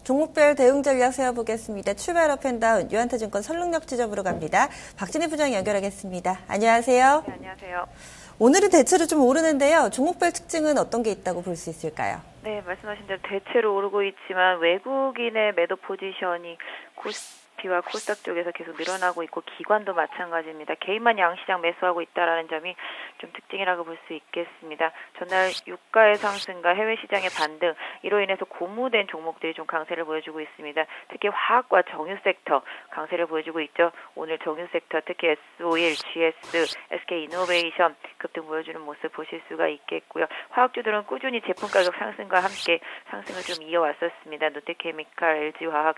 종목별 대응 전략 세워보겠습니다. 출발 업앤다운 유한타증권 설릉역 지점으로 갑니다. 박진희 부장 연결하겠습니다. 안녕하세요. 네, 안녕하세요. 오늘은 대체로 좀 오르는데요. 종목별 특징은 어떤 게 있다고 볼 수 있을까요? 네, 말씀하신 대로 대체로 오르고 있지만 외국인의 매도 포지션이 코스피와 코스닥 쪽에서 계속 늘어나고 있고 기관도 마찬가지입니다. 개인만 양시장 매수하고 있다는 점이 좀 특징이라고 볼 수 있겠습니다. 전날 유가의 상승과 해외 시장의 반등 이로 인해서 고무된 종목들이 좀 강세를 보여주고 있습니다. 특히 화학과 정유 섹터 강세를 보여주고 있죠. 오늘 정유 섹터 특히 S51, GS, SK이노베이션 급등 보여주는 모습 보실 수가 있겠고요. 화학주들은 꾸준히 제품 가격 상승과 함께 상승을 좀 이어왔었습니다. 롯데케미칼, LG화학,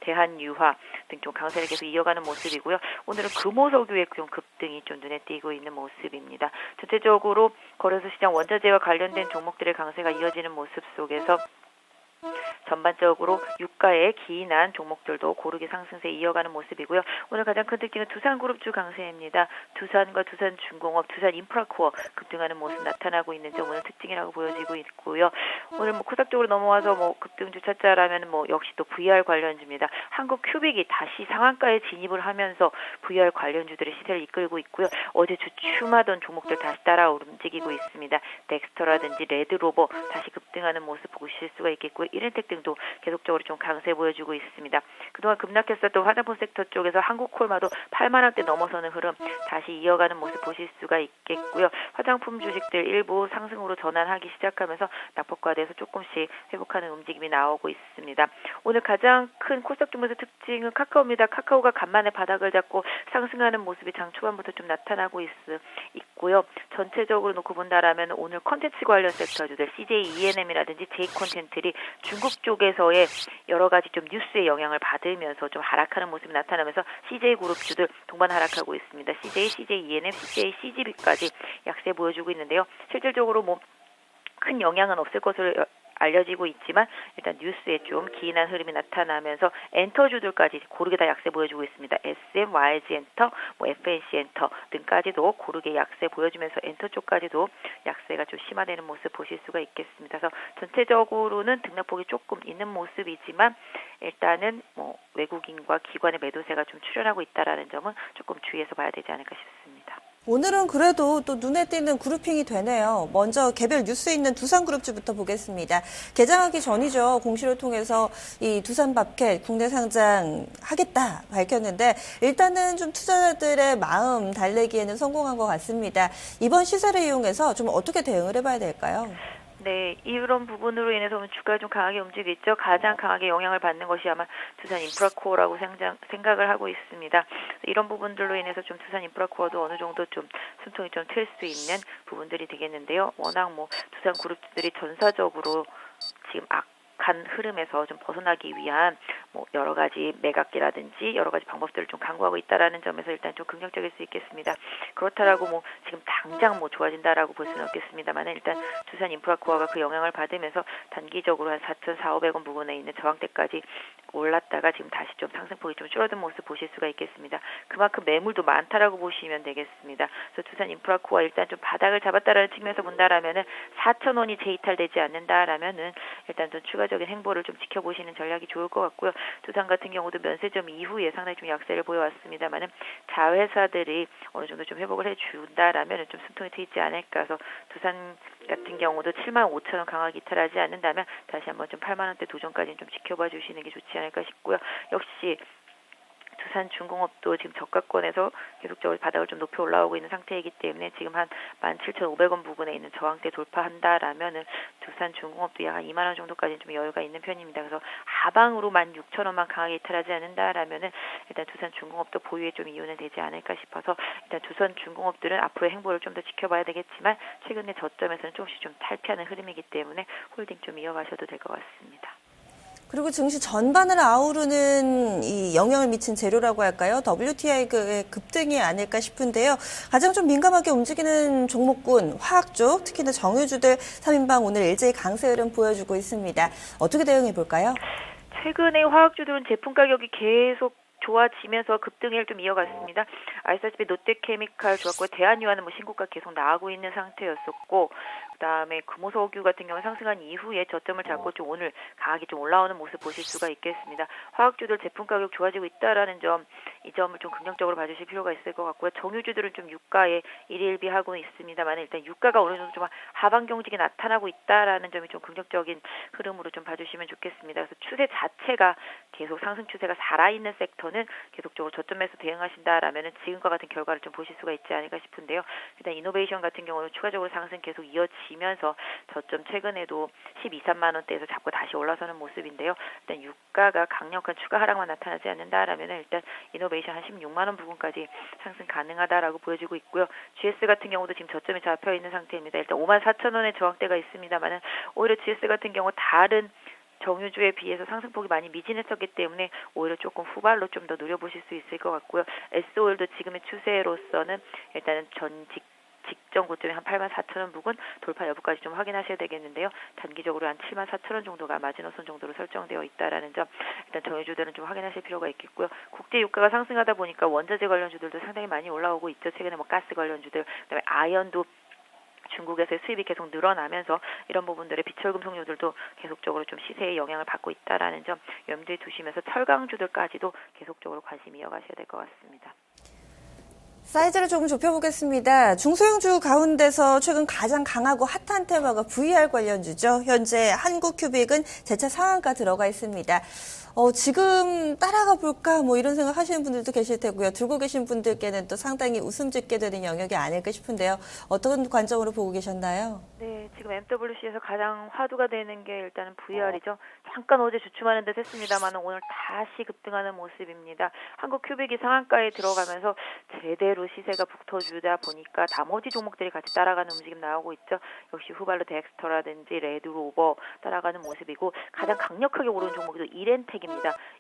대한유화 등 좀 강세를 계속 이어가는 모습이고요. 오늘은 금호석유의 좀 급등이 좀 눈에 띄고 있는 모습입니다. 전체적으로 거래소 시장 원자재와 관련된 종목들의 강세가 이어지는 모습 속에서 전반적으로 유가에 기인한 종목들도 고르게 상승세 이어가는 모습이고요. 오늘 가장 큰 특징은 두산그룹주 강세입니다. 두산과 두산중공업, 두산인프라코어 급등하는 모습 나타나고 있는 점 오늘 특징이라고 보여지고 있고요. 오늘 코스닥 쪽으로 넘어와서 급등주 찾자라면 역시 또 VR 관련주입니다. 한국큐빅이 다시 상한가에 진입을 하면서 VR 관련주들의 시세를 이끌고 있고요. 어제 주춤하던 종목들 다시 따라 움직이고 있습니다. 덱스터라든지 레드로버 다시 급등하는 모습 보실 수가 있겠고요. 이렌텍 등도 계속적으로 좀 강세 보여주고 있습니다. 그동안 급락했었던 화장품 섹터 쪽에서 한국콜마도 8만 원대 넘어서는 흐름 다시 이어가는 모습 보실 수가 있겠고요. 화장품 주식들 일부 상승으로 전환하기 시작하면서 낙폭과대에서 조금씩 회복하는 움직임이 나오고 있습니다. 오늘 가장 큰 코스닥 중에서 특징은 카카오입니다. 카카오가 간만에 바닥을 잡고 상승하는 모습이 장 초반부터 좀 나타나고 있고요. 전체적으로 놓고 본다라면 오늘 컨텐츠 관련 섹터주들 CJ ENM이라든지 J콘텐츠들이 중국 쪽에서의 여러 가지 좀 뉴스의 영향을 받으면서 좀 하락하는 모습이 나타나면서 CJ 그룹주들 동반 하락하고 있습니다. CJ ENM, CJ CGV까지 약세 보여주고 있는데요. 실질적으로 큰 영향은 없을 것으로 알려지고 있지만 일단 뉴스에 좀 기인한 흐름이 나타나면서 엔터주들까지 고르게 다 약세 보여주고 있습니다. SM, YG 엔터, FNC 엔터 등까지도 고르게 약세 보여주면서 엔터 쪽까지도 약세가 좀 심화되는 모습 보실 수가 있겠습니다. 그래서 전체적으로는 등락폭이 조금 있는 모습이지만 일단은 외국인과 기관의 매도세가 좀 출현하고 있다라는 점은 조금 주의해서 봐야 되지 않을까 싶습니다. 오늘은 그래도 또 눈에 띄는 그룹핑이 되네요. 먼저 개별 뉴스에 있는 두산그룹주부터 보겠습니다. 개장하기 전이죠. 공시를 통해서 이 두산밥켓 국내 상장하겠다 밝혔는데 일단은 좀 투자자들의 마음 달래기에는 성공한 것 같습니다. 이번 시세를 이용해서 좀 어떻게 대응을 해봐야 될까요? 네, 이런 부분으로 인해서 오늘 주가가 좀 강하게 움직이죠. 가장 강하게 영향을 받는 것이 아마 두산인프라코어라고 생각을 하고 있습니다. 이런 부분들로 인해서 좀 두산인프라코어도 어느 정도 좀 숨통이 좀 트일 수 있는 부분들이 되겠는데요. 워낙 두산 그룹들이 전사적으로 지금 악한 흐름에서 좀 벗어나기 위한 여러 가지 매각기라든지 여러 가지 방법들을 좀 강구하고 있다라는 점에서 일단 좀 긍정적일 수 있겠습니다. 그렇다라고 지금 당장 좋아진다라고 볼 수는 없겠습니다만 일단 두산 인프라코어가 그 영향을 받으면서 단기적으로 한 4,400원 부근에 있는 저항대까지 올랐다가 지금 다시 좀 상승폭이 좀 줄어든 모습 보실 수가 있겠습니다. 그만큼 매물도 많다라고 보시면 되겠습니다. 그래서 두산 인프라코어 일단 좀 바닥을 잡았다라는 측면에서 본다라면은 4,000원이 재이탈되지 않는다라면은 일단 좀 추가적인 행보를 좀 지켜보시는 전략이 좋을 것 같고요. 두산 같은 경우도 면세점 이후에 상당히 좀 약세를 보여왔습니다만은 자회사들이 어느 정도 좀 회복을 해준다라면 좀 숨통이 트이지 않을까. 해서 두산 같은 경우도 75,000원 강하게 이탈하지 않는다면 다시 한번 좀 8만 원대 도전까지는 좀 지켜봐 주시는 게 좋지 않을까 싶고요. 역시 두산중공업도 지금 저가권에서 계속적으로 바닥을 좀 높여 올라오고 있는 상태이기 때문에 지금 한 17,500원 부근에 있는 저항대 돌파한다라면은 두산중공업도 약 한 2만 원 정도까지는 좀 여유가 있는 편입니다. 그래서 하방으로 16,000원만 강하게 이탈하지 않는다라면은 일단 두산중공업도 보유에 좀 이유는 되지 않을까 싶어서 일단 두산중공업들은 앞으로의 행보를 좀 더 지켜봐야 되겠지만 최근에 저점에서는 조금씩 좀 탈피하는 흐름이기 때문에 홀딩 좀 이어가셔도 될 것 같습니다. 그리고 증시 전반을 아우르는 이 영향을 미친 재료라고 할까요? WTI의 급등이 아닐까 싶은데요. 가장 좀 민감하게 움직이는 종목군 화학 쪽, 특히나 정유주들 3인방 오늘 LG 강세 흐름 보여주고 있습니다. 어떻게 대응해 볼까요? 최근에 화학주들은 제품 가격이 계속 좋아지면서 급등을 좀 이어갔습니다. 아시다시피 롯데케미칼 좋았고 대한유화는 뭐 신고가 계속 나가고 있는 상태였었고 그다음에 금호석유 같은 경우 상승한 이후에 저점을 잡고 좀 오늘 강하게 좀 올라오는 모습 보실 수가 있겠습니다. 화학주들 제품 가격 좋아지고 있다라는 점, 이 점을 좀 긍정적으로 봐주실 필요가 있을 것 같고요. 정유주들은 좀 유가에 일일비하고 있습니다만 일단 유가가 어느 정도 좀 하방 경직이 나타나고 있다라는 점이 좀 긍정적인 흐름으로 좀 봐주시면 좋겠습니다. 그래서 추세 자체가 계속 상승 추세가 살아있는 섹터는 계속적으로 저점에서 대응하신다라면은 지금과 같은 결과를 좀 보실 수가 있지 않을까 싶은데요. 일단 이노베이션 같은 경우는 추가적으로 상승 계속 이어지면서 저점 최근에도 12, 3만 원대에서 잡고 다시 올라서는 모습인데요. 일단 유가가 강력한 추가 하락만 나타나지 않는다라면은 일단 이노베이션 한 16만 원 부근까지 상승 가능하다라고 보여지고 있고요. GS 같은 경우도 지금 저점에 잡혀 있는 상태입니다. 일단 54,000원의 저항대가 있습니다만은 오히려 GS 같은 경우 다른 정유주에 비해서 상승폭이 많이 미진했었기 때문에 오히려 조금 후발로 좀 더 노려보실 수 있을 것 같고요. S오일도 지금의 추세로서는 일단은 직전 고점이 한 84,000원 부근 돌파 여부까지 좀 확인하셔야 되겠는데요. 단기적으로 한 74,000원 정도가 마지노선 정도로 설정되어 있다라는 점 일단 정유주들은 좀 확인하실 필요가 있겠고요. 국제 유가가 상승하다 보니까 원자재 관련주들도 상당히 많이 올라오고 있죠. 최근에 뭐 가스 관련주들, 그다음에 아연도 중국에서의 수입이 계속 늘어나면서 이런 부분들의 비철금속류들도 계속적으로 좀 시세에 영향을 받고 있다라는 점 염두에 두시면서 철강주들까지도 계속적으로 관심 이어가셔야 될 것 같습니다. 사이즈를 조금 좁혀보겠습니다. 중소형주 가운데서 최근 가장 강하고 핫한 테마가 VR 관련주죠. 현재 한국큐빅은 재차 상한가 들어가 있습니다. 지금 따라가 볼까 뭐 이런 생각 하시는 분들도 계실 테고요. 들고 계신 분들께는 또 상당히 웃음 짓게 되는 영역이 아닐까 싶은데요. 어떤 관점으로 보고 계셨나요? 네, 지금 MWC에서 가장 화두가 되는 게 일단은 VR이죠. 잠깐 어제 주춤하는 듯 했습니다만 오늘 다시 급등하는 모습입니다. 한국 큐빅이 상한가에 들어가면서 제대로 시세가 붙어주다 보니까 나머지 종목들이 같이 따라가는 움직임 나오고 있죠. 역시 후발로 덱스터라든지 레드로버 따라가는 모습이고 가장 강력하게 오르는 종목이 이렌텍입니다.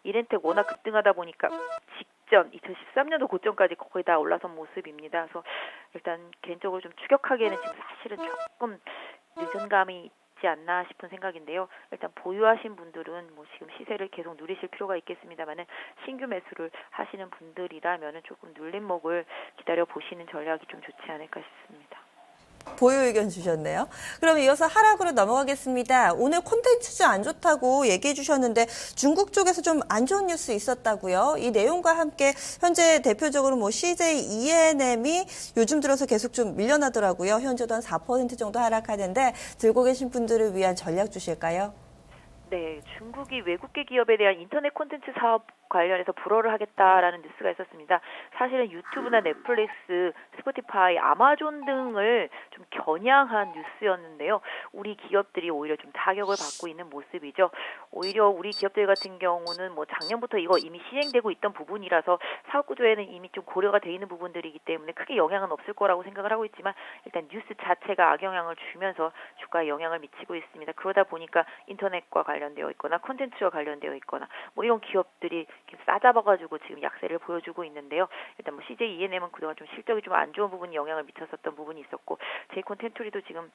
이렌텍 워낙 급등하다 보니까 직전 2013년도 고점까지 거의 다 올라선 모습입니다. 그래서 일단 개인적으로 좀 추격하기에는 지금 사실은 조금 늦은 감이 있지 않나 싶은 생각인데요. 일단 보유하신 분들은 뭐 지금 시세를 계속 누리실 필요가 있겠습니다만은 신규 매수를 하시는 분들이라면은 조금 눌림목을 기다려 보시는 전략이 좀 좋지 않을까 싶습니다. 보유 의견 주셨네요. 그럼 이어서 하락으로 넘어가겠습니다. 오늘 콘텐츠 안 좋다고 얘기해 주셨는데 중국 쪽에서 좀 안 좋은 뉴스 있었다고요. 이 내용과 함께 현재 대표적으로 뭐 CJ ENM이 요즘 들어서 계속 좀 밀려나더라고요. 현재도 한 4% 정도 하락하는데 들고 계신 분들을 위한 전략 주실까요? 네, 중국이 외국계 기업에 대한 인터넷 콘텐츠 사업 관련해서 불허를 하겠다라는 뉴스가 있었습니다. 사실은 유튜브나 넷플릭스, 스포티파이, 아마존 등을 좀 겨냥한 뉴스였는데요. 우리 기업들이 오히려 좀 타격을 받고 있는 모습이죠. 오히려 우리 기업들 같은 경우는 뭐 작년부터 이거 이미 시행되고 있던 부분이라서 사업 구조에는 이미 좀 고려가 돼 있는 부분들이기 때문에 크게 영향은 없을 거라고 생각을 하고 있지만 일단 뉴스 자체가 악영향을 주면서 주가에 영향을 미치고 있습니다. 그러다 보니까 인터넷과 관련되어 있거나 콘텐츠와 관련되어 있거나 뭐 이런 기업들이 이렇게 싸잡아가지고 지금 약세를 보여주고 있는데요. 일단 뭐 CJ ENM은 그동안 좀 실적이 좀 안 좋은 부분이 영향을 미쳤었던 부분이 있었고 제이콘 텐투리도 지금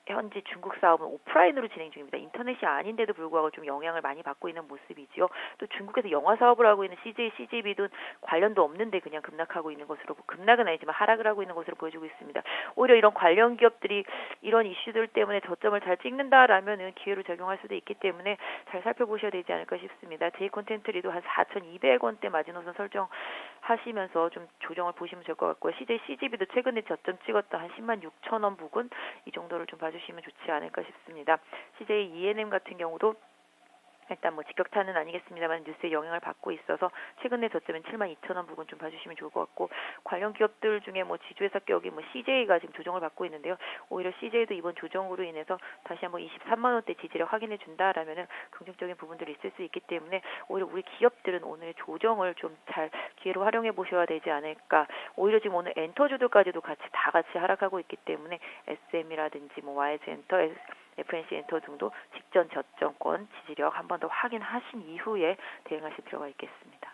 현재 중국 사업은 오프라인으로 진행 중입니다. 인터넷이 아닌데도 불구하고 좀 영향을 많이 받고 있는 모습이지요. 또 중국에서 영화 사업을 하고 있는 CJ, CGV도 관련도 없는데 그냥 급락하고 있는 것으로, 급락은 아니지만 하락을 하고 있는 것으로 보여지고 있습니다. 오히려 이런 관련 기업들이 이런 이슈들 때문에 저점을 잘 찍는다라면은 기회로 작용할 수도 있기 때문에 잘 살펴보셔야 되지 않을까 싶습니다. 제이콘텐트리도 한 4,200원대 마지노선 설정하시면서 좀 조정을 보시면 될 것 같고요. CJ, CGV도 최근에 저점 찍었던 한 10만 6천 원 부근 이 정도를 좀 봐주시면 좋지 않을까 싶습니다. CJ ENM 같은 경우도 일단 뭐 직격탄은 아니겠습니다만 뉴스에 영향을 받고 있어서 최근에 저점은 7만 2천 원 부근 좀 봐주시면 좋을 것 같고 관련 기업들 중에 뭐 지주회사 격이 뭐 CJ가 지금 조정을 받고 있는데요. 오히려 CJ도 이번 조정으로 인해서 다시 한번 23만 원대 지지를 확인해 준다라면은 긍정적인 부분들이 있을 수 있기 때문에 오히려 우리 기업들은 오늘 조정을 좀 잘 기회로 활용해 보셔야 되지 않을까. 오히려 지금 오늘 엔터주들까지도 다 같이 하락하고 있기 때문에 SM이라든지 뭐 YS엔터, FNC 엔터 등도 직전 저점권 지지력 한 번 더 확인하신 이후에 대응하실 필요가 있겠습니다.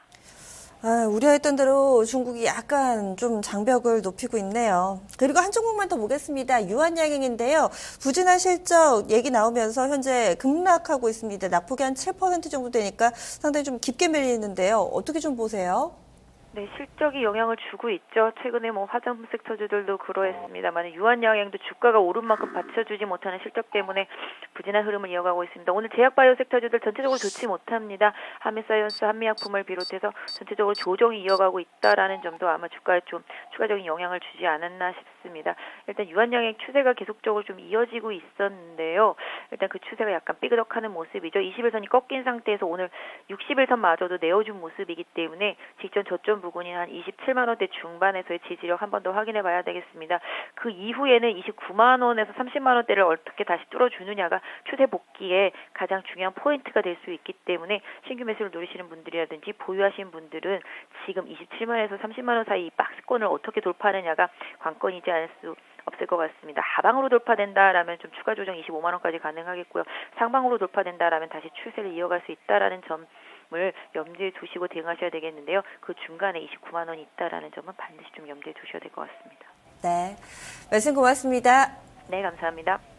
우려했던 대로 중국이 약간 좀 장벽을 높이고 있네요. 그리고 한 종목만 더 보겠습니다. 유한양행인데요. 부진한 실적 얘기 나오면서 현재 급락하고 있습니다. 낙폭이 한 7% 정도 되니까 상당히 좀 깊게 밀리는데요. 어떻게 좀 보세요? 네, 실적이 영향을 주고 있죠. 최근에 화장품 섹터주들도 그러했습니다만 유한양행도 주가가 오른 만큼 받쳐주지 못하는 실적 때문에 부진한 흐름을 이어가고 있습니다. 오늘 제약바이오 섹터주들 전체적으로 좋지 못합니다. 한미사이언스, 한미약품을 비롯해서 전체적으로 조정이 이어가고 있다라는 점도 아마 주가에 좀 추가적인 영향을 주지 않았나 싶습니다. 일단 유한양행 추세가 계속적으로 좀 이어지고 있었는데요. 일단 그 추세가 약간 삐그덕하는 모습이죠. 21선이 꺾인 상태에서 오늘 61선마저도 내어준 모습이기 때문에 직전 저점 부근인 한 27만 원대 중반에서의 지지력 한 번 더 확인해 봐야 되겠습니다. 그 이후에는 29만 원에서 30만 원대를 어떻게 다시 뚫어주느냐가 추세 복귀의 가장 중요한 포인트가 될 수 있기 때문에 신규 매수를 노리시는 분들이라든지 보유하신 분들은 지금 27만 원에서 30만 원 사이 박스권을 어떻게 돌파하느냐가 관건이지 않을 수 없을 것 같습니다. 하방으로 돌파된다라면 좀 추가 조정 25만 원까지 가능하겠고요. 상방으로 돌파된다라면 다시 추세를 이어갈 수 있다라는 점을 염두에 두시고 대응하셔야 되겠는데요. 그 중간에 29만 원이 있다라는 점은 반드시 좀 염두에 두셔야 될 것 같습니다. 네, 말씀 고맙습니다. 네, 감사합니다.